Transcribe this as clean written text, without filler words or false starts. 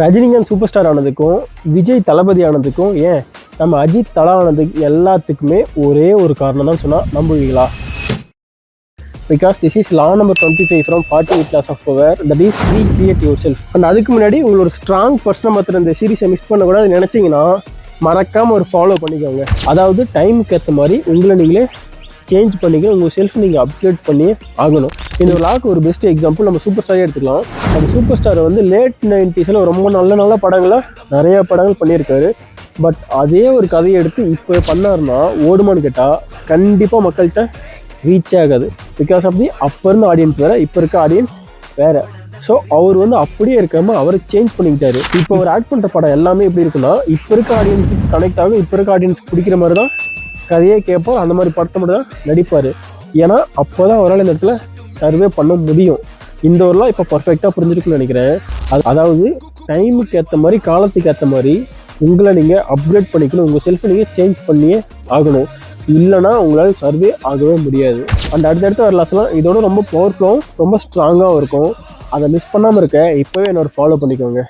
Rajinikanth super star ஆனதுக்கும் Vijay தளபதி ஆனதுக்கும் ஏன் நம்ம அஜித் தலா ஆனதுக்கு எல்லாத்துக்குமே ஒரே ஒரு காரணம் தான் சொன்னால் நம்புவீங்களா? Because this is law number 25 from 48 laws of power, that is recreate yourself. And அதுக்கு முன்னாடி உங்களோட ஸ்ட்ராங் பர்சனை மாத்திரம் இந்த சீரீஸை மிஸ் பண்ணக்கூடாது நினச்சிங்கன்னா மறக்காமல் ஒரு ஃபாலோ பண்ணிக்கோங்க. அதாவது டைமுக்கு ஏற்ற மாதிரி உங்களை நீங்களே சேஞ்ச் பண்ணிக்க, உங்கள் செல்ஃப் நீங்கள் அப்கிரேட் பண்ணி ஆகணும். இந்த லாக்கு ஒரு பெஸ்ட் எக்ஸாம்பிள் நம்ம சூப்பர் ஸ்டாரே எடுத்துக்கலாம். அந்த சூப்பர் ஸ்டாரை வந்து லேட் 90s ரொம்ப நல்ல படங்களை நிறைய படங்கள் பண்ணியிருக்காரு. பட் அதே ஒரு கதையை எடுத்து இப்போ பண்ணாருன்னா ஓடுமான்னு கேட்டால் கண்டிப்பாக மக்கள்கிட்ட ரீச் ஆகாது. பிகாஸ் ஆஃப் தி அப்போ இருந்த ஆடியன்ஸ் வேறு, இப்போ இருக்க ஆடியன்ஸ் வேறு. ஸோ அவர் வந்து அப்படியே இருக்காம அவரை சேஞ்ச் பண்ணிக்கிட்டாரு. இப்போ அவர் ஆக்ட் பண்ணுற படம் எல்லாமே எப்படி இருக்குன்னா இப்போ இருக்க ஆடியன்ஸுக்கு கனெக்ட் ஆகும், இப்போ இருக்க ஆடியன்ஸுக்கு பிடிக்கிற மாதிரி தான் கதையே கேட்பார், அந்த மாதிரி படத்தை மட்டும் தான் நடிப்பார். ஏன்னா அப்போ தான் அவரால் இந்த இடத்துல சர்வே பண்ண முடியும். இந்த ஊர்லாம் இப்போ பர்ஃபெக்டாக புரிஞ்சிருக்குன்னு நினைக்கிறேன். அதாவது டைமுக்கு ஏற்ற மாதிரி காலத்துக்கு ஏற்ற மாதிரி உங்களை நீங்கள் அப்கிரேட் பண்ணிக்கணும், உங்கள் செல்ஃபை நீங்கள் சேஞ்ச் பண்ணியே ஆகணும். இல்லைனா உங்களால் சர்வே ஆகவே முடியாது. அந்த அடுத்தடுத்த வரலாசெல்லாம் இதோட ரொம்ப பவர்ஃபுல்லாகவும் ரொம்ப ஸ்ட்ராங்காகவும் இருக்கும். அதை மிஸ் பண்ணாமல் இருக்க இப்போவே என்னோட ஃபாலோ பண்ணிக்கோங்க.